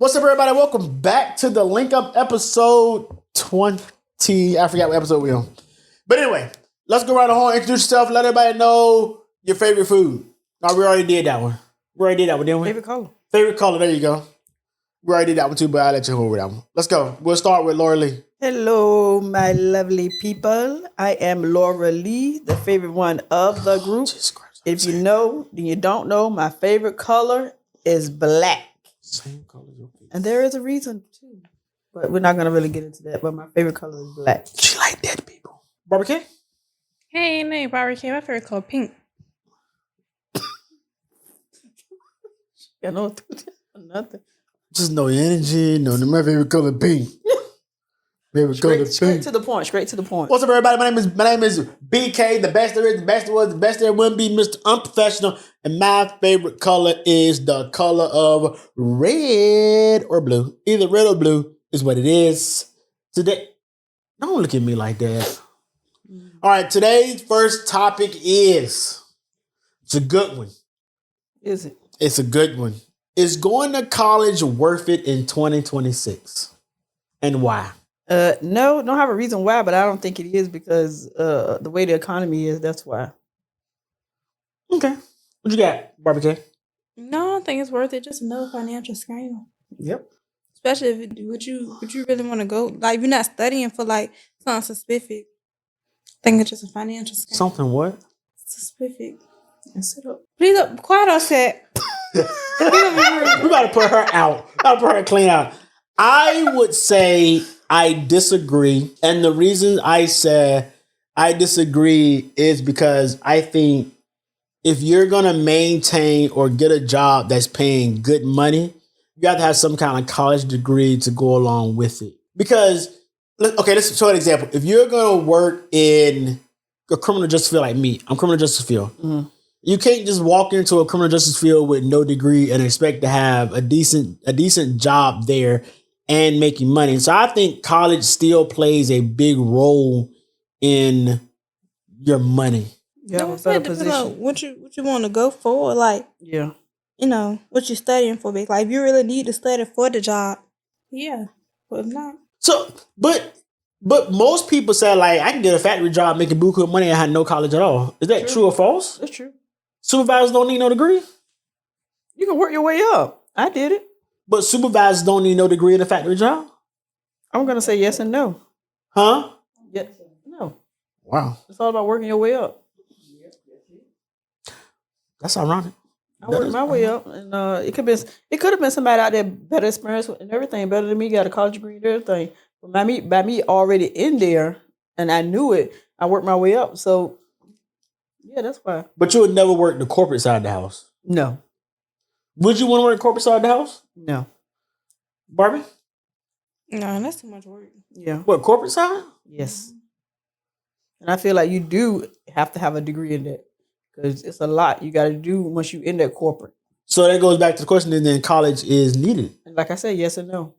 What's up, everybody? Welcome back to the Link Up episode 20. I forgot what episode we're on. But anyway, let's go around the horn, introduce yourself, let everybody know your favorite food. No, we already did that one. Didn't we? Favorite color. Favorite color, there you go. We already did that one too, but I'll let you go over that one. Let's go. We'll start with Laura Lee. Hello, my lovely people. I am Laura Lee, the favorite one of the group. If you know, then you don't know, my favorite color is black. Same color as your face. And there is a reason too. But we're not going to really get into that. But my favorite color is black. She like dead people. Barbecue? Hey, name barbecue. My favorite color pink. You know, nothing. Just no energy. No, my favorite color pink. Favorite color pink. Straight to the point. What's up, everybody? My name is BK, the best there is, the best there was, the best there will be, Mr. Unprofessional. And my favorite color is the color of red or blue. Either red or blue is what it is. Today, don't look at me like that. All right, today's first topic is, it's a good one. Is it? It's a good one. Is going to college worth it in 2026? And why? No, don't have a reason why, but I don't think it is because the way the economy is, that's why. Okay. What you got, Barbecue? No, I don't think it's worth it. Just another financial scam. Yep. Especially if would you really want to go? Like, if you're not studying for like something specific. I think it's just a financial scam. Something what? Specific. And sit up. Please up, quiet on set. We gotta put her out. Gotta put her clean out. I would say I disagree. And the reason I say I disagree is because I think if you're gonna maintain or get a job that's paying good money, you have to have some kind of college degree to go along with it. Because, okay, let's show an example. If you're gonna work in a criminal justice field like me, I'm criminal justice field. Mm-hmm. You can't just walk into a criminal justice field with no degree and expect to have a decent job there and making money. So I think college still plays a big role in your money. You have a better position. What you want to go for? Like, yeah. You know, what you're studying for. Like, if you really need to study for the job, yeah. But if not. So, but most people say, like, I can get a factory job making buku money and have no college at all. Is that true or false? That's true. Supervisors don't need no degree? You can work your way up. I did it. But supervisors don't need no degree in a factory job? I'm going to say yes and no. Huh? Yes. No. Wow. It's all about working your way up. That's ironic. I worked my way up, and it could have been somebody out there better experience and everything, better than me, got a college degree and everything. But by me already in there, and I knew it, I worked my way up. So, yeah, that's why. But you would never work the corporate side of the house? No. Would you want to work the corporate side of the house? No. Barbie? No, that's too much work. Yeah. What, corporate side? Yes. And I feel like you do have to have a degree in that. Because it's a lot you got to do once you in that corporate. So that goes back to the question, and then college is needed. And like I said, yes and no.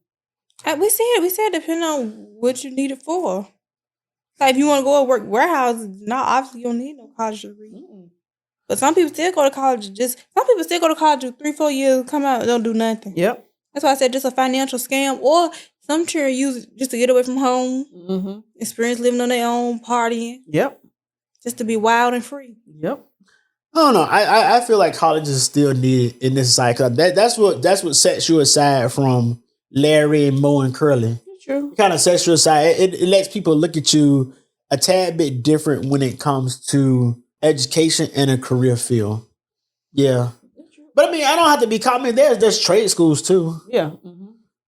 We said depending on what you need it for. Like, if you want to go and work warehouses, obviously you don't need no college degree. Mm-mm. But some people still go to college. Some people still go to college with 3-4 years, come out and don't do nothing. Yep. That's why I said just a financial scam, or some children use it just to get away from home, experience living on their own, partying. Yep. Just to be wild and free. Yep. I don't know. I feel like college is still needed in this society. That's what sets you aside from Larry and Mo and Curly. True. It kind of sets you aside. It lets people look at you a tad bit different when it comes to education and a career field. Yeah. But I mean, I don't have to be common. There's trade schools too. Yeah.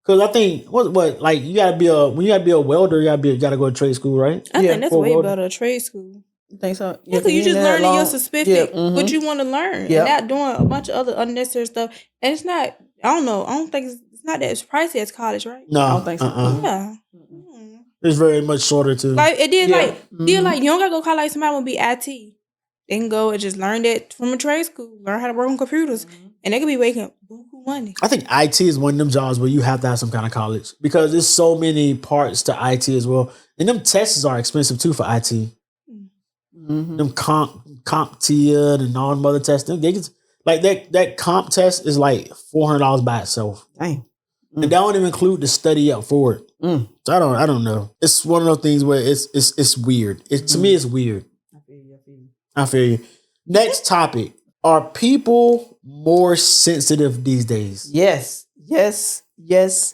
Because I think what like you gotta be a welder. You gotta go to trade school, right? I think that's way better, a trade school. You think so? Yeah, because you just learning your specific what you want to learn, and not doing a bunch of other unnecessary stuff. And it's not. I don't know. I don't think it's not that pricey as college, right? No, I don't think so. Yeah. It's very much shorter too. Like it did. Like you don't gotta go college. Like somebody want to be IT. They can go and just learn that from a trade school. Learn how to work on computers, and they could be making buku money. I think IT is one of them jobs where you have to have some kind of college because there's so many parts to IT as well, and them tests are expensive too for IT. Them CompTIA and all them other tests. They get, like that comp test is like $400 by itself. Dang. And that don't even include the study up for it. So I don't know. It's one of those things where it's weird. To me, it's weird. I feel you. Next topic. Are people more sensitive these days? Yes,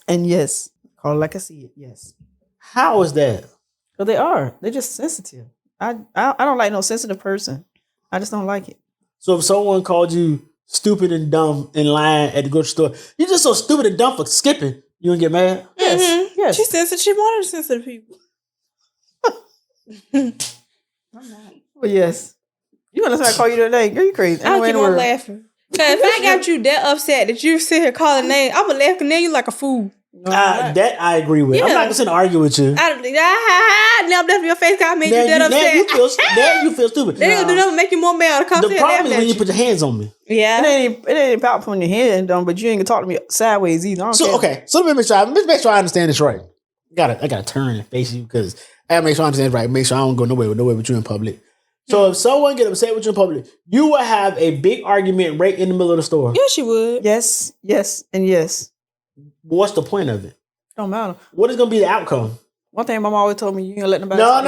and yes. Call it like I see it. Yes. How is that? Because they are. They're just sensitive. I don't like no sensitive person. I just don't like it. So if someone called you stupid and dumb in line at the grocery store, you're just so stupid and dumb for skipping, you wouldn't get mad? Yes. Yes. She's sensitive. She wanted sensitive people. But yes. You want to somebody call you today? Girl, you crazy. I'll keep on laughing. Because if I got you that upset that you sit here calling names, I'm going to laugh and then you like a fool. That I agree with. Yeah. I'm not going to argue with you. Now I'm definitely your face because I made you that upset. You feel stupid. They gonna do nothing make you more mad. The problem is when you put your hands on me. Yeah. It ain't about putting your hand on, but you ain't gonna talk to me sideways either. I don't care. Okay, so let me make sure I understand this right. I gotta turn and face you because I gotta make sure I understand it right. Make sure I don't go nowhere with you in public. So if someone get upset with you in public, you will have a big argument right in the middle of the store. Yes, you would. Yes, and yes. What's the point of it? Don't matter. What is gonna be the outcome? One thing my mom always told me, you ain't gonna let nobody. No.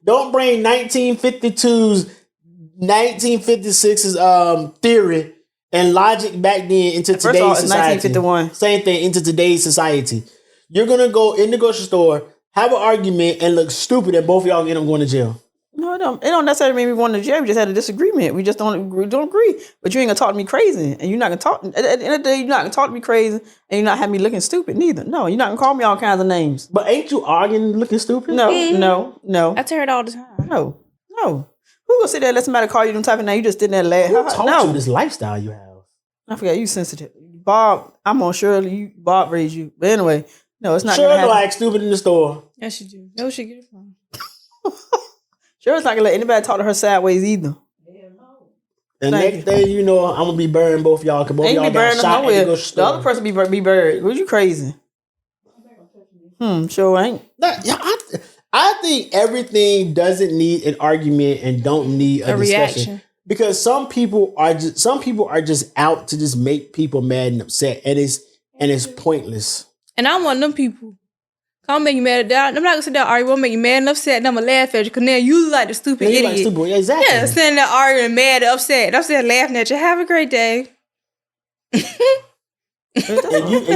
Don't bring 1956's theory and logic back then into First of all, today's it's society. 1951. Same thing into today's society. You're gonna go in the grocery store, have an argument, and look stupid, and both of y'all end up going to jail. No, it don't necessarily mean we going to jail. We just had a disagreement. We just don't agree. But you ain't gonna talk to me crazy, and you're not gonna talk. At the end of the day, you're not gonna talk to me crazy, and you're not have me looking stupid neither. No, you're not gonna call me all kinds of names. But ain't you arguing looking stupid? No. I tell it all the time. No. Who gonna sit there and let somebody call you them type of name? You just did that laugh. Who taught you this lifestyle you have? I forgot you sensitive. Bob, I'm on Shirley. Bob raised you. But anyway, no, it's not Sure, gonna do happen. I act stupid in the store? Yes, you do. Where she get it from? Shirley's not gonna let anybody talk to her sideways either. And Thank next thing you know, I'm gonna be burying both y'all because both Ain't y'all be got buried shot at the nowhere. grocery The store. other person be buried. Was you crazy? Sure ain't. I think everything doesn't need an argument and don't need a discussion. Reaction. Because some people are just out to just make people mad and upset, and it's pointless. And I'm one of them people. I'm make you mad at that. I'm not gonna sit there and argue. I'm make you mad and upset, and I'm gonna laugh at you because now you look like the stupid Yeah, you idiot. like stupid. Yeah, exactly. Yeah, sitting there arguing, mad, upset. And I'm sitting there laughing at you. Have a great day. and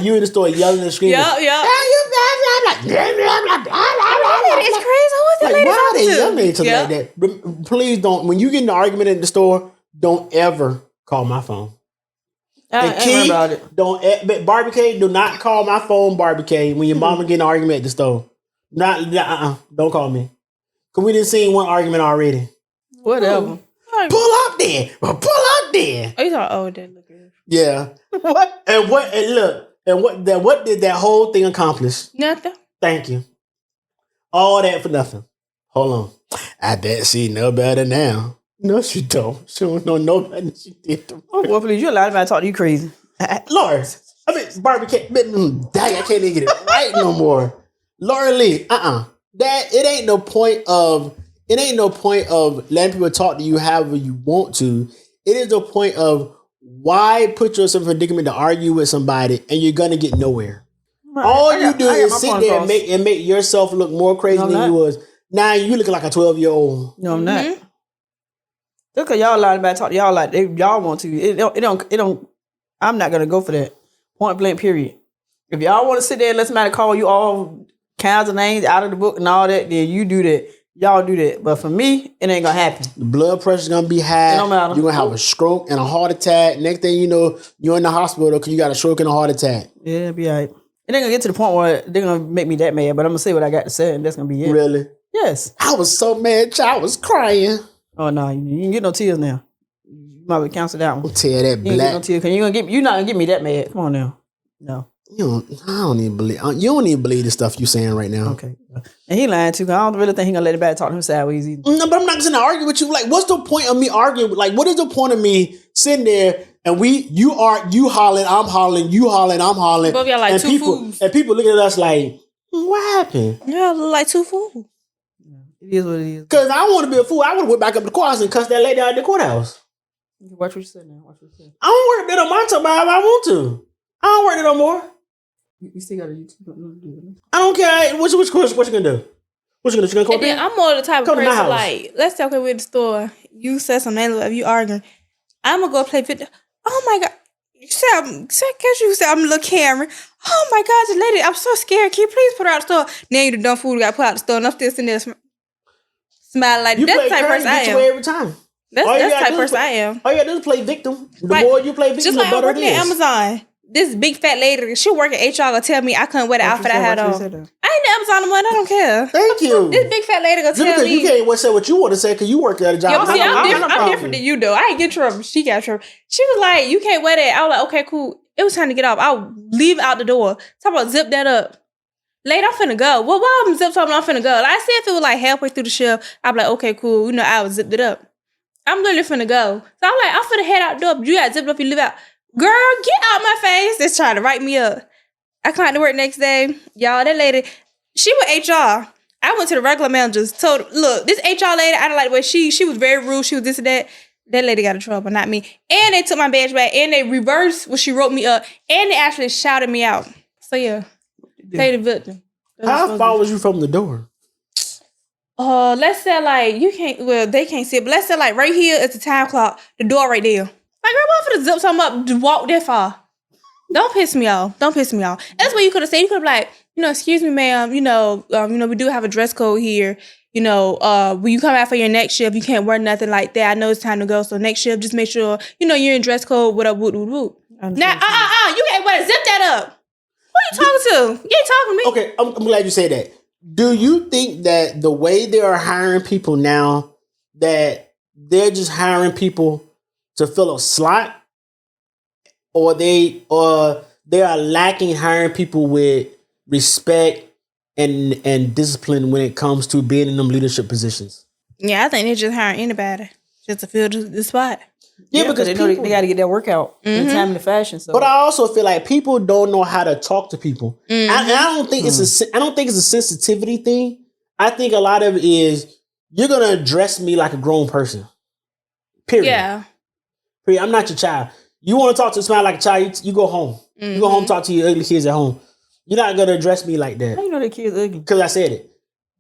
you in the store yelling and screaming. Yup. It's It's crazy. Who is that lady why are they talking yelling at each other to? like that? Please don't. When you get in an argument in the store, don't ever call my phone. I And ain't Key, about it. but Barbie K, do not call my phone, Barbie K, when your mama get in an argument at the store. Don't call me. Because we didn't see one argument already. Whatever. Pull up there. Oh, you thought, that look good. Yeah. What? And what did that whole thing accomplish? Nothing. Thank you. All that for nothing. Hold on. I bet she know better now. No, she don't. She don't know no better than she did. Oh, boy, please. You allowed me to talk to you crazy. Lord, Barbie can't. Dang, I can't even get it right no more. Laura Lee, That it ain't no point of letting people talk to you however you want to. It is the point of why put yourself in a predicament to argue with somebody and you're gonna get nowhere. All you do is sit there and make yourself look more crazy than you was. Now you looking like a 12-year-old. No, I'm not. Look at y'all lying about talk to y'all like y'all want to. It don't. I'm not gonna go for that. Point blank. Period. If y'all want to sit there and let somebody call you all kinds of names out of the book and all that, then you do that. Y'all do that. But for me, it ain't gonna happen. The blood pressure's gonna be high. It don't matter. You're gonna have a stroke and a heart attack. Next thing you know, you're in the hospital because you got a stroke and a heart attack. Yeah, it'll be all right. It ain't gonna get to the point where they're gonna make me that mad, but I'm gonna say what I got to say, and that's gonna be it. Really? Yes. I was so mad, child. I was crying. Oh no, you can get no tears now. You might cancel that one. Tell that You ain't get black. no tears because you're not gonna get me that mad. Come on now. No. I don't even believe. You don't even believe the stuff you saying right now. Okay. And he lying too. Cause I don't really think he gonna let anybody talk to him sideways either. No, but I'm not gonna argue with you. Like, what's the point of me arguing? Like, what is the point of me sitting there and you hollering, I'm hollering, you hollering, I'm hollering. Both y'all like and two fools. And people looking at us like, what happened? Yeah, look like two fools. It is what it is. Because I want to be a fool. I would have went back up to the courthouse and cussed that lady out of the courthouse. Watch what you say now. Watch what you say. I don't work that on my time however I want to. I don't work there no more. You still got a YouTube. I don't care. What you gonna do? What you gonna call And then I'm more the type of Come to my person house. like, let's say okay, we're at the store. You said something, if you arguing, I'm gonna go play video. Oh my god, you said I'm a little Cameron. Oh my god, this lady, I'm so scared. Can you please put her out the store? Now you the dumb fool got put out the store, and I'm still sitting there smiling like You that's play the type of person I get your am. way every time. That's the type of person I am. All you gotta do is play victim. The Like, more you play victim, Just the like I'm better it working at is. Amazon. This big fat lady, she work at HR, gonna tell me I couldn't wear the outfit I had on. I ain't the Amazon no more. I don't care. Thank you. This big fat lady gonna tell me. You can't say what you want to say because you work at a job. Yo, see, I'm I'm different than you, though. I ain't get trouble. She got trouble. She was like, "You can't wear that." I was like, "Okay, cool." It was time to get off. I'll leave out the door. Talk about zip that up. Late, I'm finna go. Well, why I'm zip something? I'm finna go. Like I said, if it was like halfway through the shift, I'd be like, "Okay, cool." You know, I was zipped it up. I'm literally finna go. So I'm like, I'm finna head out the door. But you got zipped up. You leave out. Girl, get out my face. That's trying to write me up. I come out to work next day. Y'all, that lady, she was HR. I went to the regular managers, told her, look, this HR lady, I don't like the way she was very rude. She was this and that. That lady got in trouble, not me. And they took my badge back, and they reversed what she wrote me up, and they actually shouted me out. So yeah, play the victim. How far was you from the door? Let's say like you can't. Well, they can't see it, but let's say like right here at the time clock, the door right there. Like, girl, why for to zip something up to walk that far? Don't piss me off. Don't piss me off. That's what you could have said. You could have like, excuse me, ma'am. We do have a dress code here. When you come out for your next shift, you can't wear nothing like that. I know it's time to go. So next shift, just make sure, you're in dress code. What up, whoop, whoop, whoop. Now, you can't wear zip that up. Who are you talking to? You ain't talking to me. Okay, I'm glad you said that. Do you think that the way they are hiring people now, that they're just hiring people to fill a slot, or they are lacking hiring people with respect and discipline when it comes to being in them leadership positions? Yeah, I think they're just hiring anybody just to fill the spot. Yeah, because they know they got to get their workout in time and the fashion. So, but I also feel like people don't know how to talk to people. I don't think it's a sensitivity thing. I think a lot of it is you're gonna address me like a grown person. Period. Yeah. Period. I'm not your child. You want to talk to somebody like a child, you go home. You go home, talk to your ugly kids at home. You're not gonna address me like that. how you know the kids ugly? Because I said it.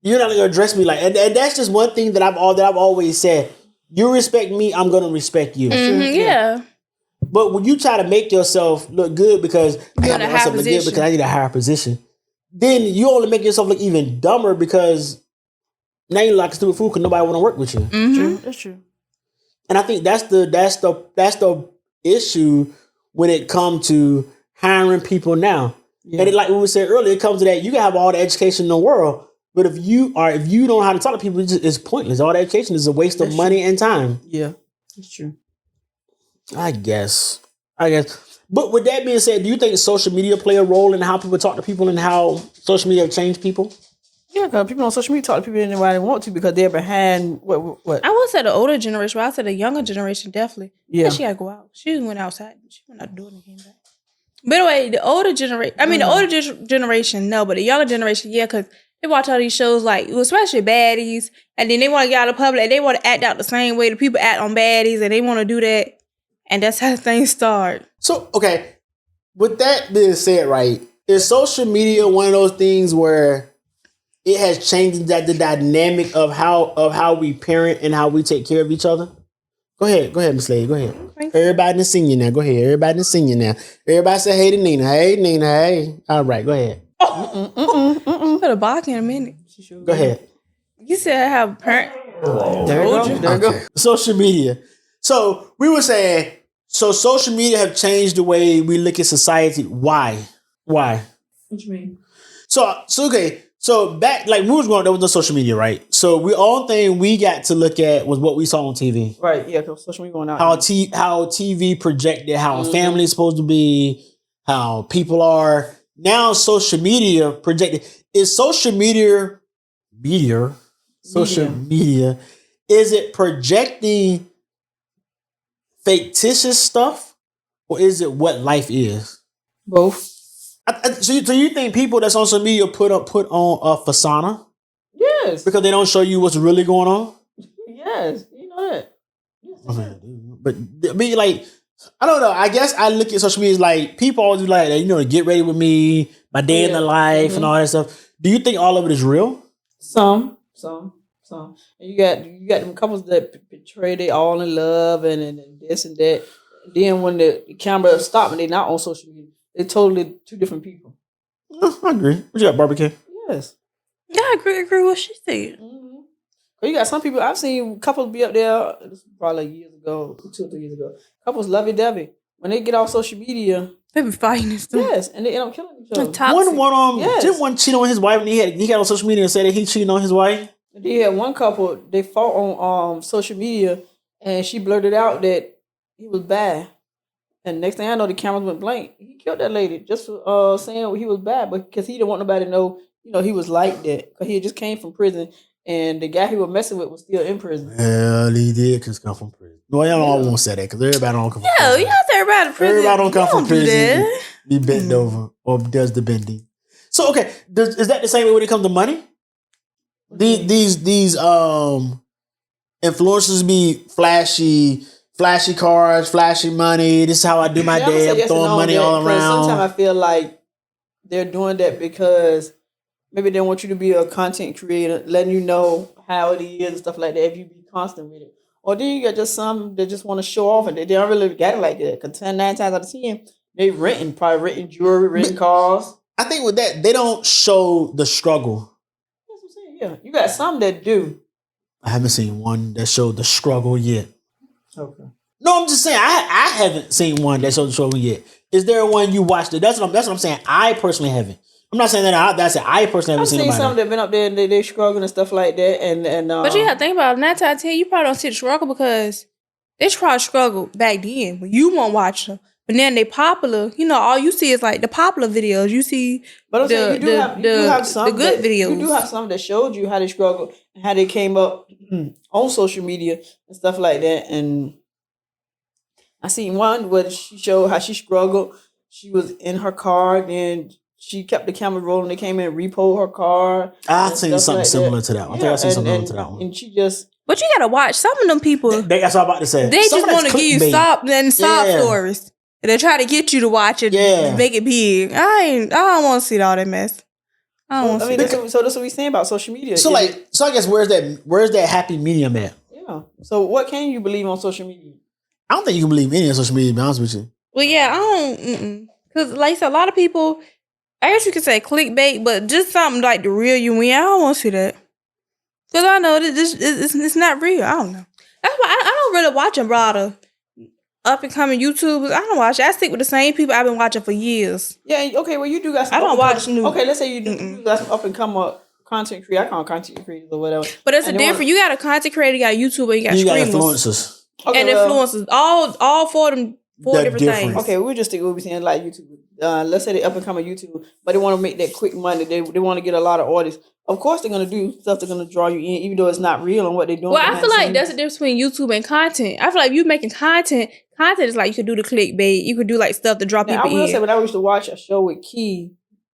You're not gonna address me like, and that's just one thing that I've always said. You respect me, I'm gonna respect you. Yeah. But when you try to make yourself look good because I in a higher position. because I need a higher position, then you only make yourself look even dumber because now you're like a stupid fool because nobody want to work with you. True. That's true. And I think that's the issue when it comes to hiring people now. Yeah. And like we said earlier, it comes to that you can have all the education in the world, but if you don't know how to talk to people, it's pointless. All the education is a waste of money and time. Yeah, that's true. I guess. But with that being said, do you think social media play a role in how people talk to people and how social media have changed people? Yeah, because people on social media talk to people any way they want to because they're behind what? I would say the older generation, but I said the younger generation definitely. Yeah. She gotta go out. She went outside. She went out the door and came back. But anyway, the older generation, the older generation, no, but the younger generation, yeah, because they watch all these shows like, especially baddies, and then they want to get out of public, and they want to act out the same way the people act on baddies, and they want to do that, and that's how things start. So, okay, with that being said, right, is social media one of those things where it has changed the dynamic of how we parent and how we take care of each other? Go ahead, Miss Lady. Go ahead. Everybody in the senior now. Go ahead. Everybody in the senior now. Everybody say hey to Nina. Hey, Nina. Hey. All right, go ahead. Put a block in a minute. Go ahead. You said I have a parent. There you go. Social media. So we were saying, social media have changed the way we look at society. Why? What you mean? So okay. So back, like we was growing up, there was no social media, right? So all thing we got to look at was what we saw on TV. Right, yeah, because social media going out. How TV projected how a family is supposed to be, how people are. Now social media projected. Is social media, is it projecting fictitious stuff, or is it what life is? Both. So you think people that's on social media put on a persona? Yes. Because they don't show you what's really going on? Yes. You know that. Yes. But be like, I don't know. I guess I look at social media as like people always be like, to get ready with me, my day in the life and all that stuff. Do you think all of it is real? Some. And you got them couples that portray they all in love and this and that. And then when the camera stop and they're not on social media, they're totally two different people. I agree. What you got, barbecue? Yes. Yeah, I agree with what she said. Mm-hmm. You got some people, I've seen couples be up there, this was probably like years ago, 2 or 3 years ago. Couples lovey-dovey. When they get off social media, They be fighting and stuff. yes, and they end up killing each other. Didn't one cheat on his wife and he got on social media and said that he cheated on his wife? They had one couple, they fought on social media and she blurted out that he was bad. And next thing I know, the cameras went blank. He killed that lady just for saying he was bad, but because he didn't want nobody to know, he was like that. Because he just came from prison and the guy he was messing with was still in prison. Well, he did because come from prison. No, I won't say that because everybody don't come from prison. Yeah, you have to everybody in prison. Everybody don't come from prison. That. Be bent over or does the bending. So, okay, is that the same way when it comes to money? These influencers be flashy cars, flashy money. This is how I do my day. I'm throwing money all around. Sometimes I feel like they're doing that because maybe they want you to be a content creator, letting you know how it is and stuff like that if you be constant with it. Or then you got just some that just want to show off and they don't really get it like that. Because 9 times out of 10, they probably renting jewelry, renting cars. I think with that, they don't show the struggle. That's what I'm saying. Yeah, you got some that do. I haven't seen one that showed the struggle yet. Okay. No, I'm just saying I haven't seen one that showed the struggle yet. Is there one you watched? That's what I'm saying. I personally haven't. I'm not saying that. I personally haven't seen I've seen some that been up there and they struggling and stuff like that. And but you have to think about it. 9 times out of 10, you probably don't see the struggle because they probably struggle back then when you won't watch them. But then they popular. All you see is like the popular videos. You see, but I'm saying you do have some the good videos. You do have some that showed you how they struggled and how they came up on social media and stuff like that. And I seen one where she showed how she struggled. She was in her car, then she kept the camera rolling. They came in and repoed her car. I've seen something similar to that one. I think I've seen something similar to that one. And she just... But you gotta watch some of them people. That's what I'm about to say. They just want to give you sob stories. And they try to get you to watch it and make it big. I don't want to see all that mess. So that's what we're saying about social media. So I guess where's that happy medium at? Yeah. So what can you believe on social media? I don't think you can believe any on social media, to be honest with you. Well, yeah, I don't. Because like I said, a lot of people, I guess you could say clickbait, but just something like the real you win. I don't want to see that. Because I know that it's not real. I don't know. That's why I don't really watch them, brother. Up and coming YouTubers, I don't watch it. I stick with the same people I've been watching for years. Yeah, okay, well, you do got some... I don't watch new... Okay, let's say you do got some up and come content creators. I call them content creators or whatever. But it's a different... You got a content creator, you got a YouTuber, you got streamers. You got influencers. Okay, and influencers. All four of them, different things. Okay, we'll just stick with what we're saying, like YouTube. Let's say they up and coming YouTube, but they want to make that quick money. They want to get a lot of audience. Of course, they're going to do stuff that's going to draw you in, even though it's not real on what they're doing. Well, I feel like that's the difference between YouTube and content. I feel like if you're making content is like you could do the clickbait. You could do like stuff to draw people in. I will say, but I used to watch a show with Key.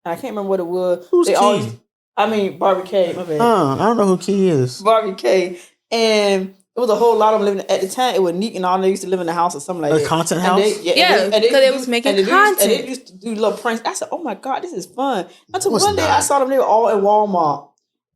I can't remember what it was. Who's Key? BCray. My bad. I don't know who Key is. BCray. And it was a whole lot of them living. At the time, it was Neek and all. They used to live in the house or something like that. A content house? Because they was making content. And they used to do little pranks. I said, oh my God, this is fun. Until one day I saw them, they were all in Walmart.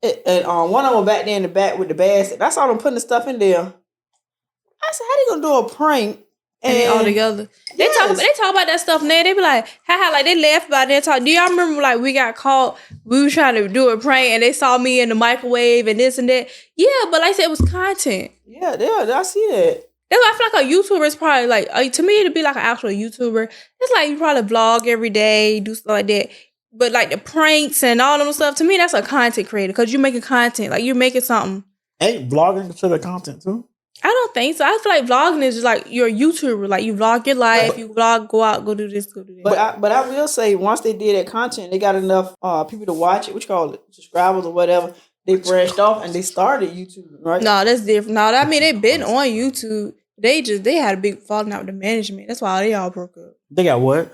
And one of them back there in the back with the basket. I saw them putting the stuff in there. I said, how they going to do a prank? And all together. They talk about that stuff now. They be like, haha, like they laugh about it. Do y'all remember like we got caught, we were trying to do a prank and they saw me in the microwave and this and that? Yeah, but like I said, it was content. Yeah, I see that. That's why I feel like a YouTuber is probably like, to me, it'd be like an actual YouTuber. It's like you probably vlog every day, do stuff like that. But like the pranks and all them stuff, to me, that's a content creator because you're making content. Like you're making something. Ain't vlogging considered content too? I don't think so. I feel like vlogging is just like you're a YouTuber. Like you vlog your life, you vlog, go out, go do this, go do that. But I will say once they did that content, they got enough people to watch it, what you call it, subscribers or whatever. They branched off and they started YouTube, right? No, that's different. No, I mean they've been on YouTube. They had a big falling out with the management. That's why they all broke up. They got what?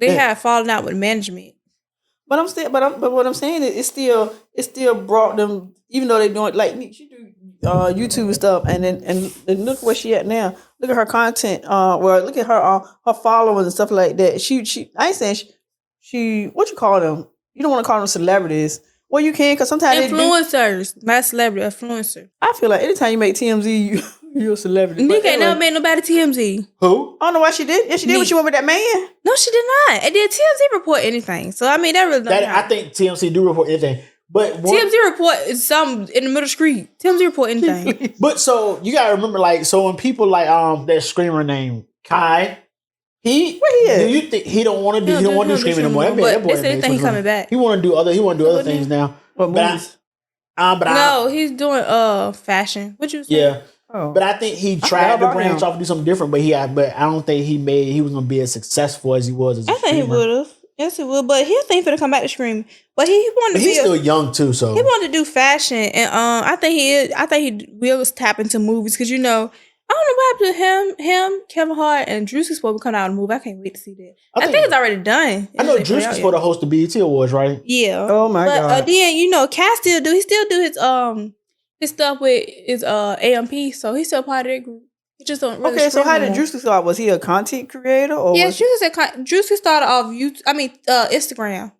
They had falling out with management. But what I'm saying is it still brought them, even though they doing like she do YouTube stuff, and look where she at now. Look at her content. Look at her followers and stuff like that. She I ain't saying she what you call them? You don't want to call them celebrities. Well, you can, because sometimes influencers, not celebrity, influencer. I feel like anytime you make TMZ, you're a celebrity. Nick ain't never made nobody TMZ. Who? I don't know why she did. Yeah, she did when she went with that man. No, she did not. And did TMZ report anything? So I mean, that really don't I think TMZ do report anything. But TMZ report is some in the middle of the street. TMZ report anything. But so you gotta remember, like, so when people like that screamer named Kai, where he is? Do you think he don't want to do? He don't want to do screaming anymore. That boy, they say he's coming back. He want to do other things now. What movies? No, he's doing fashion. What you say? Yeah. Oh. But I think he tried to branch off and do something different. But I don't think he was gonna be as successful as he was as a think he would have. Yes, he would. But he'll think to come back to screaming. But he wanted to be. He's still young too, so he wanted to do fashion, and I think he will tap into movies because I don't know what happened to him, Kevin Hart, and Drewski's supposed to come out and move. I can't wait to see that. I think it's already done. I know Drewski's supposed to host the BET Awards, right? Yeah. Oh my god. Then Cass still do his stuff with his AMP, so he's still part of that group. He just don't really. Okay, so how did Drewski start? Was he a content creator or? Yeah, Drewski started off Instagram.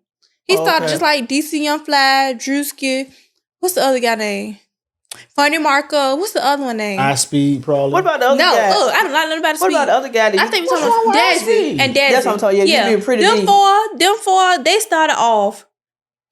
He started just like DC Young Fly, Drewski. What's the other guy name? Funny Marco. What's the other one name? iSpeed, probably. What about the other guy? No, I don't like nothing about the What about the other guy? I think we're talking about Dazzy and Dazzy. That's what I'm talking about. Yeah, you being pretty them four, they started off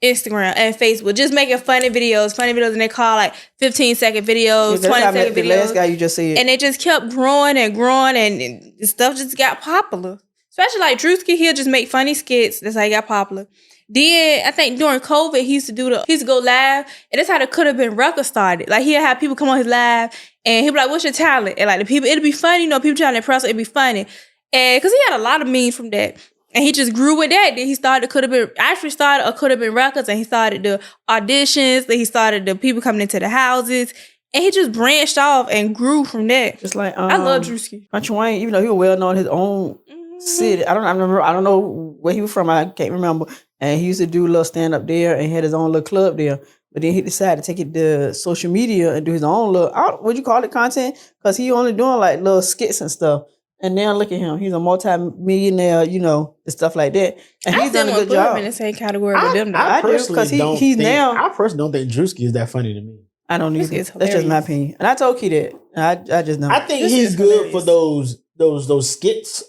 Instagram and Facebook, just making funny videos, and they call like 15-second videos, 20-second videos. The last guy you just said. And they just kept growing and growing, and stuff just got popular. Especially like Drewski, he'll just make funny skits. That's how he got popular. Then I think during COVID, he used to go live, and that's how the Could Have Been record started. Like he'd have people come on his live, and he'd be like, "What's your talent?" And like the people, it'd be funny, people trying to impress, it'd be funny, and because he had a lot of memes from that, and he just grew with that. Then he started Could Have Been records, and he started the auditions. Then he started the people coming into the houses, and he just branched off and grew from that. Just like I love Drewski. Country Wayne, even though he was well known in his own city. I don't know where he was from. I can't remember. And he used to do a little stand up there and had his own little club there. But then he decided to take it to social media and do his own little, what you call it, content? Because he only doing like little skits and stuff. And now look at him. He's a multi-millionaire, and stuff like that. And he's done a good job. I'm in the same category with them. I do, because he's now. I personally don't think Drewski is that funny to me. I don't either. That's just my opinion. And I told Key that. I just know. I think he's good for those skits.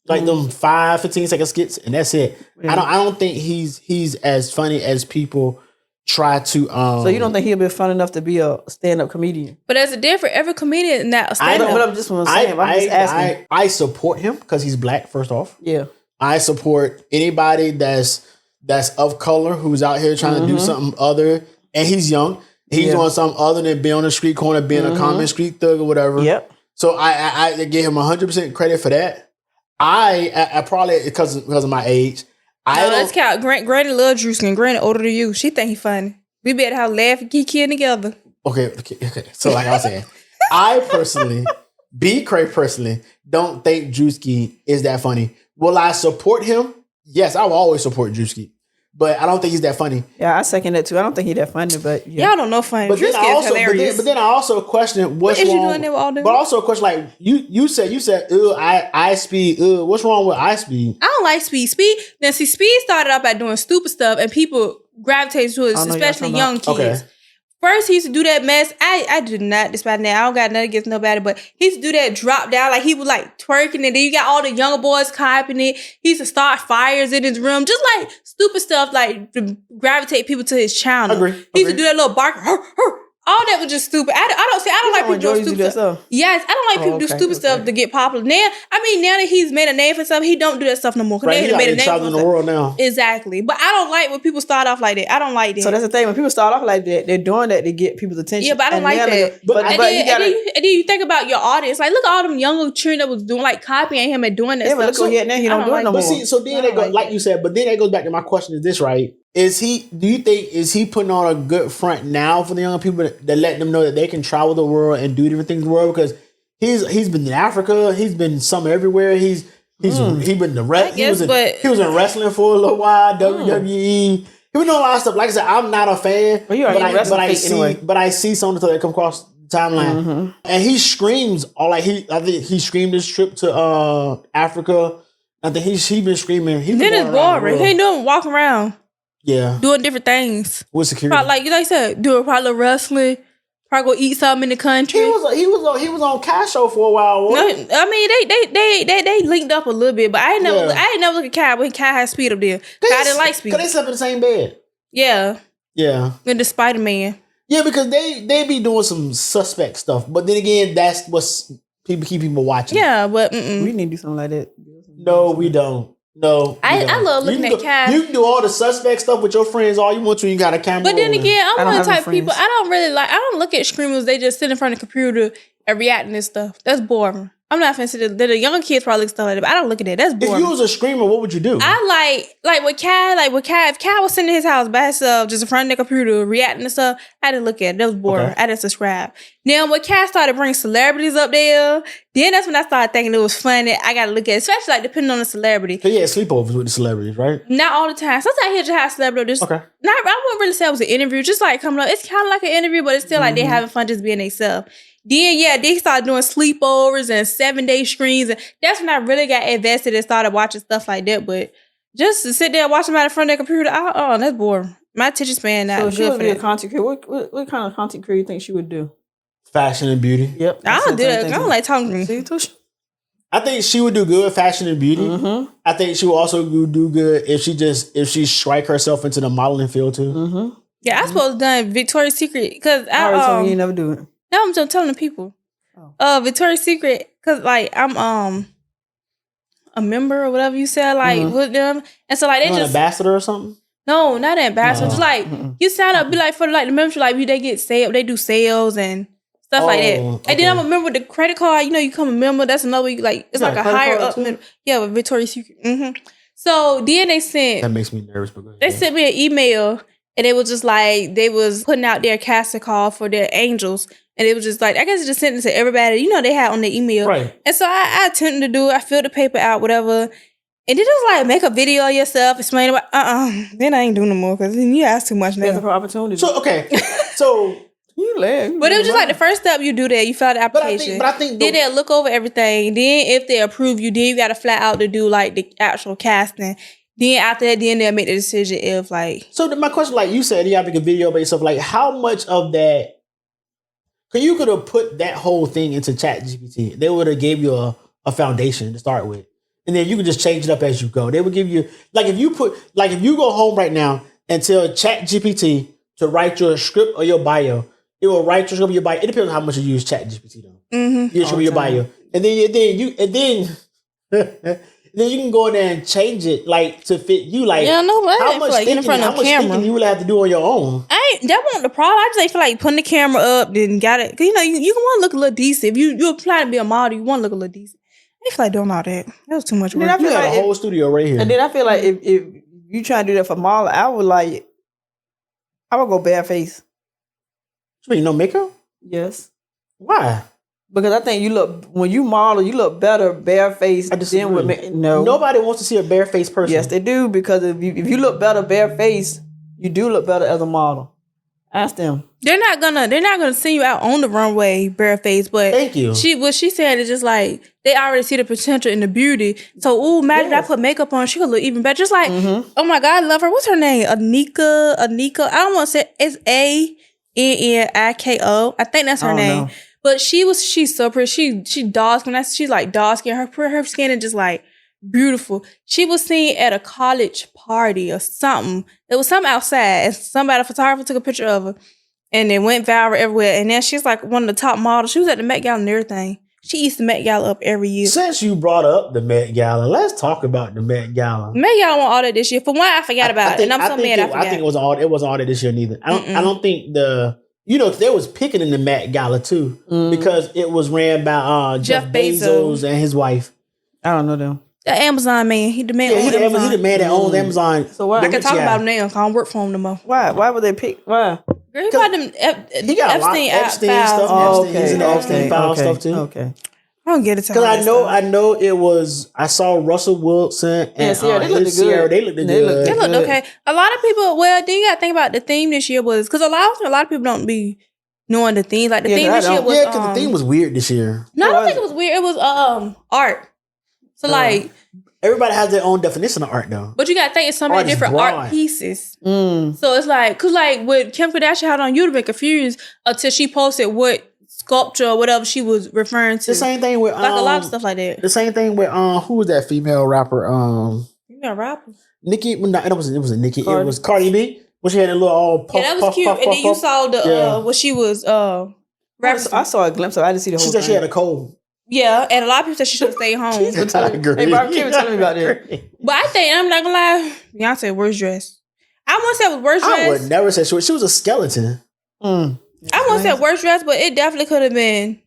Like them 5-15-second skits, and that's it. Yeah. I don't think he's as funny as people try to. So you don't think he'll be fun enough to be a stand-up comedian? But there's a difference. Every comedian not a stand-up. I'm just asking. I support him because he's black. First off, yeah. I support anybody that's of color who's out here trying to do something other, and he's young. He's doing something other than being on the street corner, being a common street thug or whatever. Yep. So I give him 100% credit for that. I probably because of my age. Let's count. Granny love Drewski, and Granny older than you. She think he funny. We better have laugh and kiki together. Okay. So like I was saying, I personally, BCray personally, don't think Drewski is that funny. Will I support him? Yes, I will always support Drewski. But I don't think he's that funny. Yeah, I second that too. I don't think he's that funny, but y'all don't know funny. But then is hilarious. But then I also question what's wrong. You doing there with all them? But also a question like you said, iSpeed. What's wrong with iSpeed? I don't like Speed. Now see, Speed started out by doing stupid stuff, and people gravitated to it, especially young kids. Okay. First, he used to do that mess. I did not despise that. I don't got nothing against nobody, but he used to do that drop down. Like, he was like twerking, and then you got all the younger boys copying it. He used to start fires in his room. Just like stupid stuff, like to gravitate people to his channel. Agree. He used to do that little bark. All that was just stupid. I don't like people doing stupid stuff. Yes, I don't like people do stupid stuff to get popular. Now that he's made a name for himself, he don't do that stuff no more. Right, he made a name for in the world now. Exactly. But I don't like when people start off like that. I don't like that. So that's the thing. When people start off like that, they're doing that to get people's attention. Yeah, but I don't like that. And then you think about your audience. Like, look at all them younger children that was doing, like, copying him and doing that stuff. But look now he don't do it no more. But see, so then they go, like you said, but then that goes back to my question is this, right? Do you think he putting on a good front now for the young people that let them know that they can travel the world and do different things in the world? Because he's been in Africa, he's been somewhere everywhere. He was in wrestling for a little while, WWE. He was doing a lot of stuff. Like I said, I'm not a fan, but I see some of the stuff that come across timeline. And he screams all like I think he screamed his trip to Africa. I think he been screaming. Then it's boring. He ain't doing walk around. Yeah. Doing different things. With security. Probably, like you said, doing probably wrestling. Probably go eat something in the country. He was on Cash Show for a while. No, I mean they linked up a little bit, but I ain't never look at Kai when Kai had Speed up there. I didn't like Speed. Cause they slept in the same bed. Yeah. Yeah. And the Spider-Man. Yeah, because they be doing some suspect stuff, but then again, that's what's keep people watching. Yeah, but we need to do something like that. No, we don't. No, I love looking at Kai. You can do all the suspect stuff with your friends all you want to. You got a camera. But then again, I'm one of the type of people. friends. I don't look at streamers. They just sit in front of the computer and reacting to stuff. That's boring. I'm not offensive. The younger kids probably look stuff like that, but I don't look at that. That's boring. If you was a screamer, what would you do? I like with Kai, if Kai was sitting in his house by himself, just in front of the computer, reacting to stuff, I didn't look at it. That was boring. Okay. I didn't subscribe. Now when Kai started bringing celebrities up there, then that's when I started thinking it was funny. I gotta look at it, especially like depending on the celebrity. So yeah, sleepovers with the celebrities, right? Not all the time. Sometimes he'll just have celebrity. Just, Okay. I wouldn't really say it was an interview. Just like coming up, it's kind of like an interview, but it's still like they having fun just being themselves. Then they started doing sleepovers and 7-day screens, and that's when I really got invested and started watching stuff like that. But just to sit there and watch them out in front of their computer, that's boring. My attention span not So good she would for be a that. content creator. What kind of content creator you think she would do? Fashion and beauty. Yep. I don't do that. I don't like talking. See, Tush? I think she would do good with fashion and beauty. I think she would also do good if she strike herself into the modeling field too. Yeah, I supposed to done Victoria's Secret because I already told you never do it. No, I'm just telling the people. Victoria's Secret, because like I'm a member or whatever you said, like with them, and so like they You're just an ambassador or something. no, not an ambassador. Just like you sign up, be like for like the membership, like they get sale, they do sales and stuff like that. Okay. And then I'm a member with the credit card. You know, you become a member. That's another way. Like it's like a higher up. Yeah, with Victoria's Secret. So then they sent. That makes me nervous. But They sent me an email. And it was just like, they was putting out their casting call for their angels. And it was just like, I guess it just sent it to everybody, they had on the email. Right. And so I attempted to do it. I filled the paper out, whatever. And then it was like, make a video of yourself, explain about, then I ain't doing no more because you ask too much now. That's an opportunity. So, okay. So, you laugh. But it was just like the first step you do that, you fill out the application. But I think then they'll look over everything. Then if they approve you, then you got to fly out to do like the actual casting. Then after that, then they'll make the decision if like. So my question, like you said, you have to make a video about yourself. Like, how much of that? Because you could have put that whole thing into ChatGPT. They would have gave you a foundation to start with, and then you could just change it up as you go. They would give you if you go home right now and tell ChatGPT to write your script or your bio, it will write your script or your bio. It depends on how much you use ChatGPT though. Your script or your bio, and then then you can go in there and change it like to fit you. Like, yeah, no, but how much in front of camera you will have to do on your own. That wasn't the problem. I just feel like putting the camera up, then got it. Cause you want to look a little decent. If you apply to be a model, you want to look a little decent. I feel like doing all that. That was too much work. I You feel got like a whole studio right here. And then I feel like if you try to do that for model, I would go bareface. You mean no makeup? Yes. Why? Because I think when you model, you look better barefaced than with no. Nobody wants to see a barefaced person. Yes, they do, because if you look better barefaced, you do look better as a model. Ask them. They're not gonna send you out on the runway barefaced, but Thank you. What she said is just like they already see the potential in the beauty. So imagine I put makeup on, she could look even better. Just like oh my God, I love her. What's her name? Anika. I don't want to say it's ANNIKO. I think that's her name. Know. But she's so pretty. She dark skin. She's like dark skin. Her skin is just like beautiful. She was seen at a college party or something. There was something outside, and a photographer took a picture of her, and it went viral everywhere. And then she's like one of the top models. She was at the Met Gala and everything. She eats the Met Gala up every year. Since you brought up the Met Gala, let's talk about the Met Gala. Met Gala want all that this year. For one, I forgot about it, and I'm so mad I forgot. I think it wasn't all that this year neither. I don't think they was picking in the Met Gala too, because it was ran by Jeff Bezos and his wife. I don't know them. The Amazon man. He the man. He the man that owns Amazon. So why? I can talk about him now. I don't work for him no more. Why? Why would they pick? Why? Girl, he got them He got Epstein stuff. files. He's in the Epstein file stuff too. Okay. I don't get it. Because I know it was. I saw Russell Wilson and Sierra. They looked good. They looked good. They looked okay. A lot of people. Well, then you got to think about the theme this year was because a lot of people don't be knowing the theme. Like the Yeah, theme 'cause this I year don't- was Yeah, because the theme was weird this year. No, I What don't was think it was weird. It was art. So like, Everybody has their own definition of art, though. but you gotta think it's so many Art is different broad. art pieces. Mm. So it's like, cause like with Kim Kardashian had on, you'd have been confused until she posted what sculpture or whatever she was referring to. The same thing with Like a lot of stuff like that. The same thing with who was that female rapper? You got rapper. Nicki. No, it wasn't Nicki. Cardi. It was Cardi B. When she had a little all puff, Yeah, that was puff, cute. puff, And puff, then you puff. saw the Yeah. what she was I saw a glimpse of it. I didn't see the whole She thing. said she had a cold. Yeah, and a lot of people said she should stay home. I agree. Hey, Bob, Kim was telling me about that. But I think, I'm not gonna lie, Beyonce worst dress. I won't say it was worst I would dress. never say she was a skeleton. Mm. I won't say worst dress, but it definitely could have been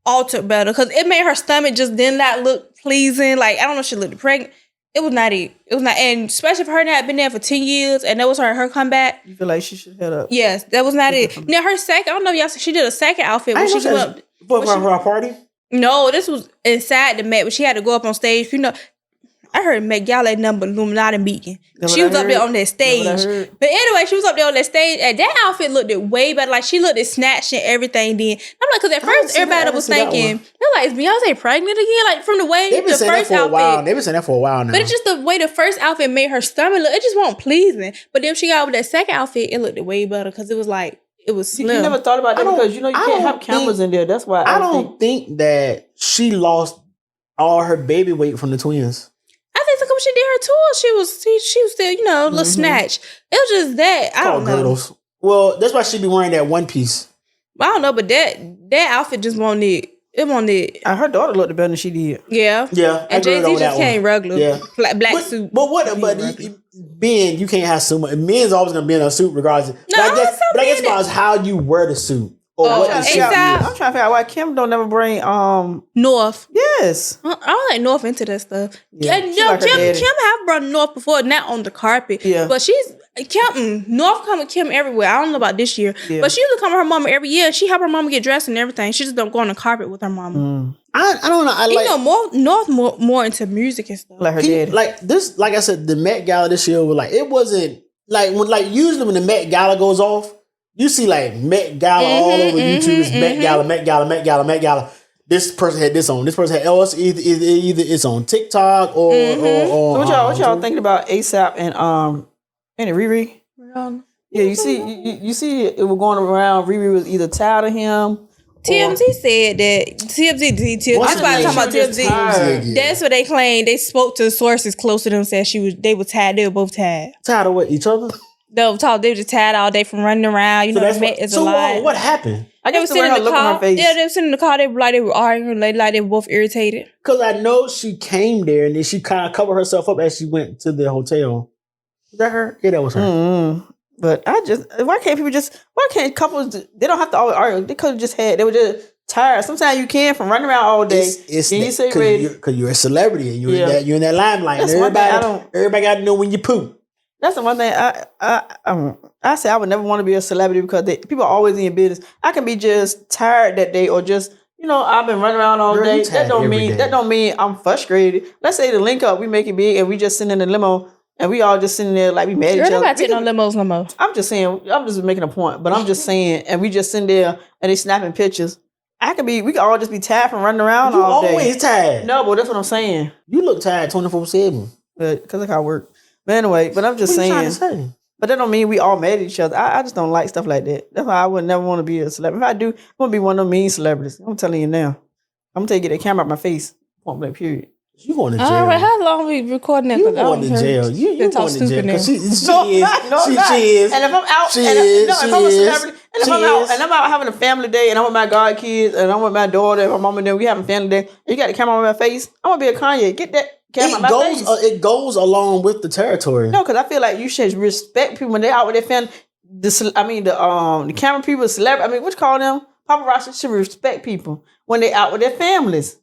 altered better because it made her stomach just did not look pleasing. Like, I don't know if she looked pregnant. It was not it. It was not, and especially for her not been there for 10 years and that was her comeback. You feel like she should head up? Yes, that was not it. Now her second, I don't know if y'all said she did a second outfit when she go up. For her party. No, this was inside the Met, but she had to go up on stage. You know, I heard Met Gala ain't nothing but Illuminati beacon. She was up there on that stage. But anyway, she was up there on that stage, and that outfit looked way better. Like, she looked snatched and everything then. I'm like, because at first, everybody was thinking, they're like, is Beyonce pregnant again? Like, from the way They've been the saying that first for a while. outfit. They've been saying that for a while now. But it's just the way the first outfit made her stomach look. It just wasn't pleasing. But then she got with that second outfit, it looked way better because it was like, it was slim. You never thought about that because you can't have cameras in there. That's why I don't think that she lost all her baby weight from the twins. I think because she did her tour, she was still, a little snatched. It was just that. I don't know. Girdles. Well, that's why she be wearing that one piece. I don't know, but that outfit just wanted it. Her daughter looked better than she did. Yeah. Yeah. And Jay-Z just came regular. Yeah. Black suit. But Ben, you can't have so much. Men's always gonna be in a suit regardless. No, but I guess it. about is how you wear the suit. Or what the suit is. I'm trying to figure out why Kim don't never bring North. Yes. I don't like North into that stuff. Yeah, And she like her daddy. Kim have brought North before, not on the carpet. Yeah. But North come with Kim everywhere. I don't know about this year. Yeah. But she usually come with her mama every year. She help her mama get dressed and everything. She just don't go on the carpet with her mama. I don't know. I like North more into music and stuff. Like her daddy. like this. Like I said, the Met Gala this year was like it wasn't like usually when the Met Gala goes off, you see like Met Gala all over YouTube. It's Met Gala, Met Gala, Met Gala, Met Gala. This person had this on. This person had else. Either it's on TikTok or. So what y'all thinking about ASAP and Riri? Yeah, you see it was going around. Riri was either tired of him. TMZ said that TMZ. What's I'm about to talk about the name? TMZ. That's what they claimed. They spoke to sources close to them. Said they were tired. They were both tired. Tired of what each other? They were just tired all day from running around. The Met is a lie. What happened? I They were guess sitting in the look on her car. face. Yeah, they were sitting in the car. They were like they were arguing. Like they were both irritated. Because I know she came there and then she kind of covered herself up as she went to the hotel. Was that her? Yeah, that was her. Mm-hmm. But why can't couples, they don't have to always argue. They were just tired. Sometimes you can from running around all day. Because you're a celebrity and you're in that limelight. That's And one thing everybody got to know when you poop. That's the one thing I say I would never want to be a celebrity because people are always in your business. I can be just tired that day or just, I've been running around all day. That don't mean I'm frustrated. Let's say the link up, we make it big and we just sitting in the limo and we all just sitting there like we mad at each other. Nobody taking no limos no more. I'm just saying, I'm just making a point, but I'm just saying, and we just sitting there and they snapping pictures. We could all just be tired from running around all day. You always tired. No, but that's what I'm saying. You look tired 24/7. Because look how I work. But anyway, I'm just saying. What are you trying to say? But that don't mean we all mad at each other. I just don't like stuff like that. That's why I would never want to be a celebrity. If I do, I'm going to be one of them mean celebrities. I'm telling you now. I'm going to get that camera out my face. Point blank, period. You going to jail. All right, how long we recording that? You going to jail. You going to jail. Because she is. And if I'm out, if I'm a celebrity, and if I'm out having a family day, and I'm with my godkids, and I'm with my daughter, and my mom and them, we having family day, and you got the camera on my face, I'm going to be a Kanye. Get that camera on my face. It goes along with the territory. No, because I feel like you should respect people when they're out with their family. The camera people, celebrity. What you call them? Paparazzi should respect people when they're out with their families.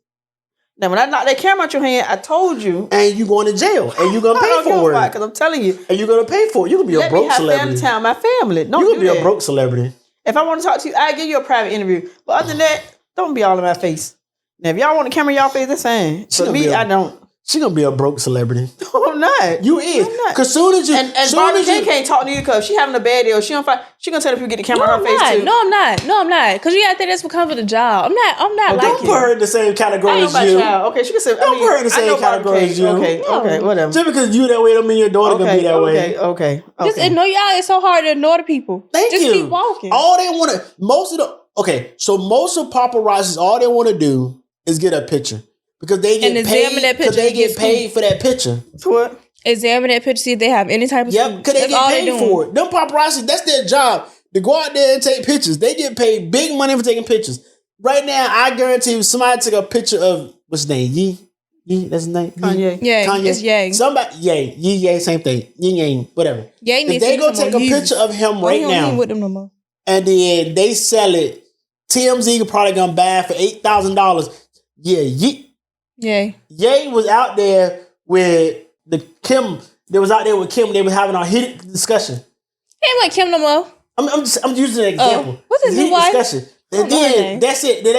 Now, when I knock that camera out your hand, I told you. And you going to jail. And you going to pay for it. Because I'm telling you. And you're going to pay for it. You can be a broke celebrity. Let me have family time with my family. Don't you do can be that. a broke celebrity. If I want to talk to you, I'll give you a private interview. But other than that, don't be all in my face. Now, if y'all want the camera in y'all face, that's fine. But me, I don't. She gonna be a broke celebrity. No, I'm not. You is. I'm not. Cause soon as you And Barbara J can't talk to you because she having a bad deal. She don't fight. She gonna tell if you get the camera on her face too. No, I'm not. Because you gotta think that's what comes with the job. I'm not well, like don't put her in the same category as you. Okay, she can say. Don't put her in the same category as you. Okay, whatever. Just because you that way don't mean your daughter gonna be that way. Okay. Just ignore y'all. It's so hard to ignore the people. Thank you. Just keep walking. All they want to, most of paparazzis, all they want to do is get a picture because they get paid. Because they get paid for that picture. What? Examine that picture, see if they have any type of. Yep, because they get paid for it. Them paparazzi, that's their job to go out there and take pictures. They get paid big money for taking pictures. Right now, I guarantee you, somebody took a picture of what's his name, Yee, that's his name. Kanye. It's Ye. Somebody, Ye, same thing. Ying, whatever. Ye if they go take a picture of him right now, with them no more. and then they sell it, TMZ could probably gonna buy it for $8,000. Yeah, Ye was out there with the Kim. They was out there with Kim. They was having a heated discussion. He ain't like Kim no more. I'm using an example. What's his new wife? Discussion. And then that's it. They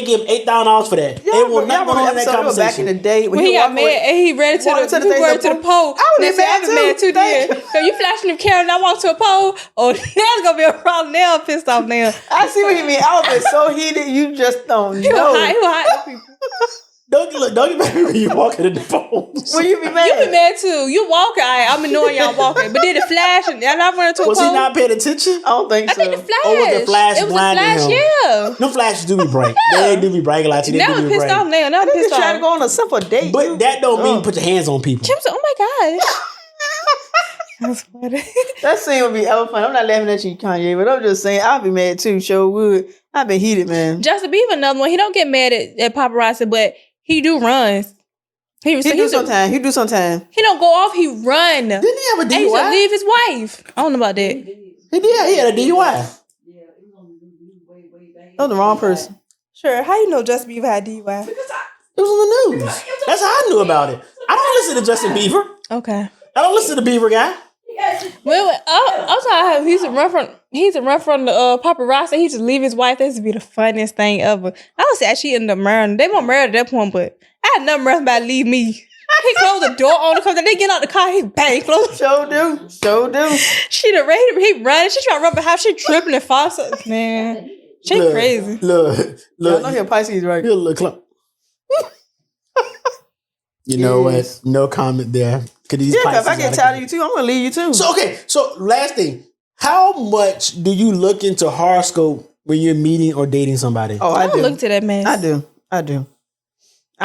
give him $8,000 for that. They will not go on that conversation. Back in the day when he got mad and he ran to the pole. I was mad too. So you flashing the camera and I walk to a pole. Oh, that's gonna be a problem. Now I'm pissed off now. I see what you mean. I was so heated. You just don't know. He was hot people. Don't get mad when you walking in the phone. Will you be mad? You be mad too. You walking. I'm annoying y'all walking. But then the flash and I run to a pole. Was he not paying attention? I don't think so. I think the flash. Oh, was the flash blinding him? Yeah. No flashes do be bright. They do be bright. Like you. Now I'm pissed off now. Now I'm pissed off. Trying to go on a simple date. But that don't mean put your hands on people. Kim said, "Oh my gosh." That's funny. That scene would be ever fun. I'm not laughing at you, Kanye, but I'm just saying I'll be mad too. Sure would. I've been heated, man. Justin Bieber, another one. He don't get mad at paparazzi, but he do runs. He do sometimes. He don't go off. He run. Didn't he have a DUI? And he just leave his wife. I don't know about that. He did. He had a DUI. That was the wrong person. Sure. How you know Justin Bieber had DUI? It was on the news. That's how I knew about it. I don't listen to Justin Bieber. Okay. I don't listen to Bieber guy. Well, I'm sorry. He's a run from the paparazzi. He just leave his wife. That would be the funniest thing ever. I would say she ended up murdering. They won't murder at that point, but I had nothing about to leave me. He closed the door on the car. They get out the car. He bang close. So do. She the ready. He running. She trying to run behind. She tripping and falling. Man, she crazy. Look. I know you're Pisces, right? He'll look like. You know what? No comment there. If I get tired of you too, I'm gonna leave you too. So last thing, how much do you look into horoscope when you're meeting or dating somebody? Oh, I do. Look to that man. I do. I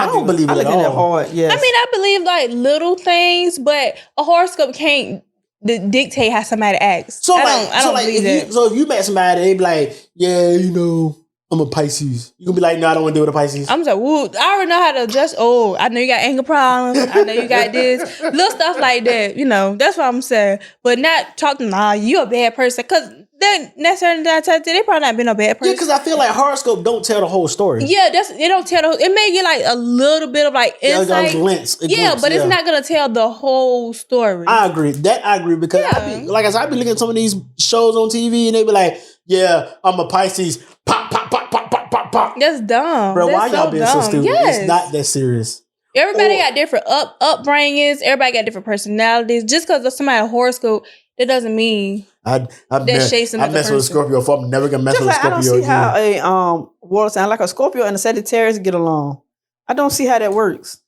don't believe it at all. I look at it hard. Yes. I mean, I believe like little things, but a horoscope can't dictate how somebody acts. So I don't believe that. So if you met somebody, they be like, yeah, you know, I'm a Pisces. You gonna be like, no, I don't want to deal with a Pisces. I'm like, woo, I already know how to adjust. Oh, I know you got anger problems. I know you got this. Little stuff like that, you know. That's what I'm saying. But not talking, you a bad person. Because then necessarily they probably not been a bad person. Yeah, because I feel like horoscope don't tell the whole story. Yeah, it don't tell the whole. It may get like a little bit of like insight. A glimpse, but it's not gonna tell the whole story. I agree because I be looking at some of these shows on TV and they be like, yeah, I'm a Pisces. Pop. That's dumb. Bro, why y'all being so stupid? Yes. It's not that serious. Everybody got different upbringings. Everybody got different personalities. Just because of somebody's horoscope, that doesn't mean I mess with a Scorpio. If I'm never gonna mess with a Scorpio. I don't see how a water sign like a Scorpio and a Sagittarius get along. I don't see how that works.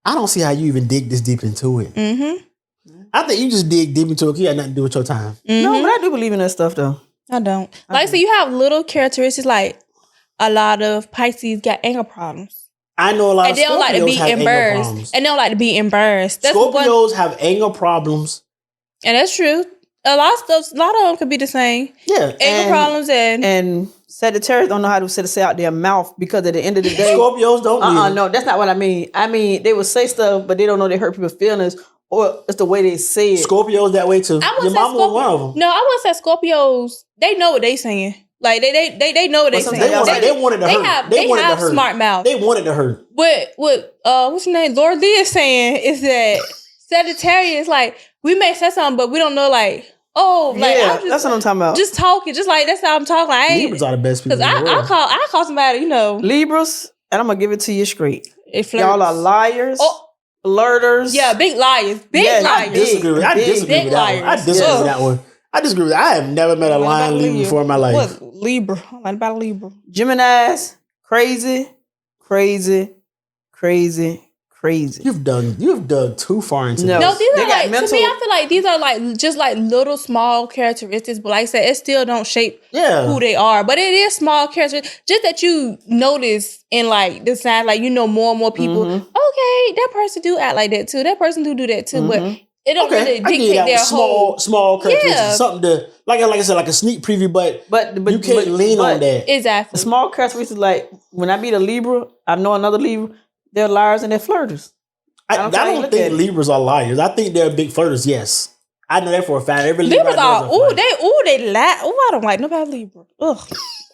I don't see how you even dig this deep into it. Mm-hmm. I think you just dig deep into it. You got nothing to do with your time. Mm-hmm. No, but I do believe in that stuff though. I don't. So you have little characteristics like a lot of Pisces got anger problems. I know a lot of Scorpios they don't like to be embarrassed. And they don't like to be embarrassed. Scorpios have anger problems. And that's true. A lot of them could be the same. Yeah. Anger problems and Sagittarius don't know how to say out their mouth because at the end of the day Scorpios don't no, that's not what I mean. I mean they will say stuff, but they don't know they hurt people's feelings. Or it's the way they say it. Scorpios that way too. Your mama was one of them. No, I wouldn't say Scorpios. They know what they saying. Like they know what they saying. They wanted to hurt. They have smart mouth. They wanted to hurt. What what's her name? Lord Lee is saying is that Sagittarius, like we may say something, but we don't know like that's what I'm talking about. Just talking, just like that's how I'm talking. Like, Libras are the best people. Because I call somebody, Libras, and I'm gonna give it to you straight. If y'all are liars. flirters. Yeah, big liars. Big Yes, I liars. disagree with that one. I disagree with that one. I disagree with that. I have never met a lying Libra before in my life. What? Libra. I'm not about Libra. Geminis, crazy. You've dug too far into No. this. No, these They are got like, mental- to me, I feel like these are like just like little small characteristics, but like I said, it still don't shape who they are. But it is small characteristics, just that you notice in like the signs, like you know more and more people. Okay, that person do act like that too. That person do that too. But it don't really dictate their whole small characteristics. Something to like I said, like a sneak preview, but you can't lean on that. Exactly. The small characteristics, like when I meet a Libra, I know another Libra. They're liars and they're flirters. I don't think Libras are liars. I think they're big flirters. Yes, I know that for a fact. Every Libra Libras are they lie. I don't like nobody Libra. Ugh.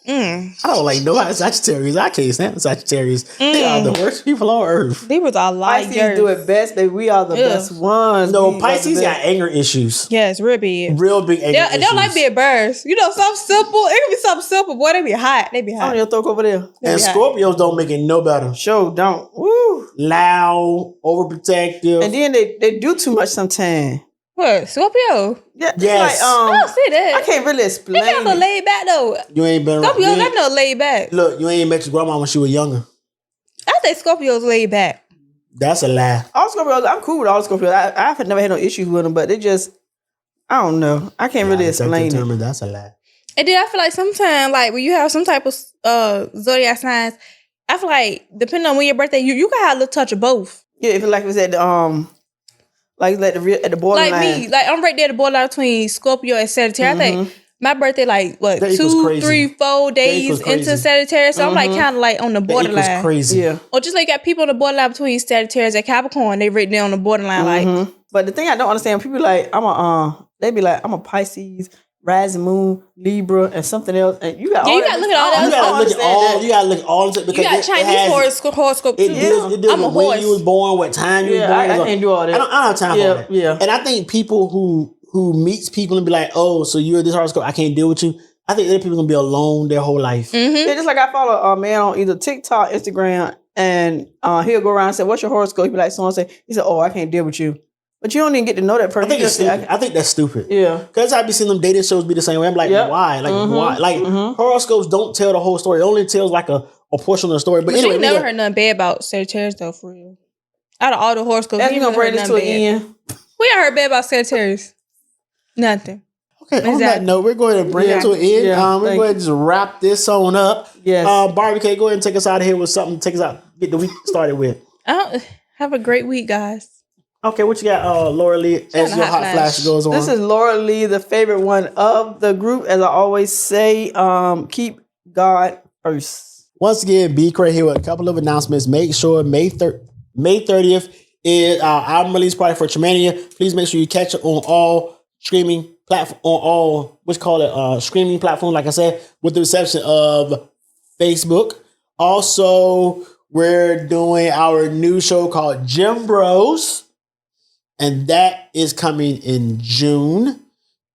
I don't like nobody Sagittarius. I can't stand Sagittarius. They are the worst people on earth. Libras are liars. Pisces do it best, baby. We are the best ones. No, Pisces got anger issues. Yes, real big. Real big anger issues. They don't like being birds. You know, something simple. It can be something simple. Boy, they be hot. They be hot. On your throat over there. And Scorpios don't make it no better. Show don't. Woo. Loud, overprotective. And then they do too much sometimes. What? Scorpio? Yeah. Yes. Like, I don't see that. I can't really explain. They kind of laid back though. You ain't been around. Scorpios, they no laid back. Look, you ain't met your grandma when she was younger. I think Scorpios laid back. That's a lie. All Scorpios, I'm cool with all Scorpios. I've never had no issues with them, but they just, I don't know. I can't really explain it. That's a lie. And then I feel like sometimes, like when you have some type of zodiac signs, I feel like depending on when your birthday, you can have a little touch of both. Yeah, if it like it was at the at the borderline. Like me, like I'm right there at the borderline between Scorpio and Sagittarius. I think my birthday, like what, That equals 2, crazy. 3, 4 days into Sagittarius. So I'm like kind of like on the That borderline. equals crazy. Yeah. Or just like got people on the borderline between Sagittarius and Capricorn. They right there on the borderline. Like, But the thing I don't understand, people like they be like, I'm a Pisces, rising moon, Libra, and something else. And you got all you that. gotta look at all that. You gotta look at all. You gotta look at all of it because You got Chinese horoscope too. It deals I'm with a when horse. you was born, what time you was born. I can't do all that. I don't have time for that. Yeah. And I think people who meets people and be like, oh, so you're this horoscope, I can't deal with you. I think other people gonna be alone their whole life. Yeah, just like I follow a man on either TikTok, Instagram, and he'll go around and say, "What's your horoscope?" He'll be like, "Someone say," he said, "Oh, I can't deal with you," but you don't even get to know that person. I think that's stupid. Yeah, because I be seeing them dating shows be the same way. I'm like, why? Like, why? Like, horoscopes don't tell the whole story. It only tells like a portion of the story. But anyway, you never heard nothing bad about Sagittarius though, for real. Out of all the horoscopes, that's gonna bring this to an end. We ain't heard bad about Sagittarius. Nothing. Okay, on that note, we're going to bring it to an end. We're going to just wrap this on up. Yes. Barbie, can you go ahead and take us out of here with something? Take us out, get the week started with. Have a great week, guys. Okay, what you got, Laura Lee, as your hot flash goes on? This is Laura Lee, the favorite one of the group. As I always say, keep God first. Once again, BCray here with a couple of announcements. Make sure May 30th is our album release party for Tremania. Please make sure you catch it on all streaming platform, on all streaming platforms, like I said, with the reception of Facebook. Also, we're doing our new show called Gym Bros, and that is coming in June.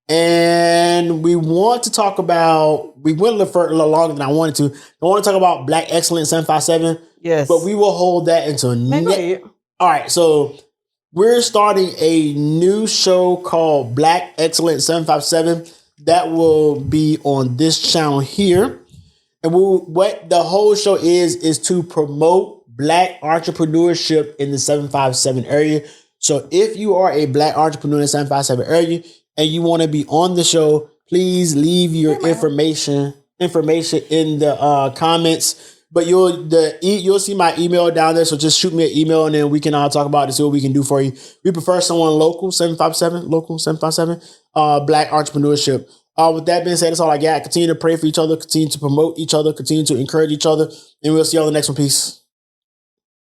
And we want to talk about, we went a little longer than I wanted to. I want to talk about Black Excellence 757. Yes. But we will hold that until next. All right, so we're starting a new show called Black Excellence 757 that will be on this channel here. And what the whole show is to promote Black entrepreneurship in the 757 area. So if you are a Black entrepreneur in the 757 area and you want to be on the show, please leave your information in the comments. But you'll see my email down there, so just shoot me an email and then we can talk about it, see what we can do for you. We prefer someone local 757, Black entrepreneurship. With that being said, that's all I got. Continue to pray for each other, continue to promote each other, continue to encourage each other, and we'll see you on the next one. Peace.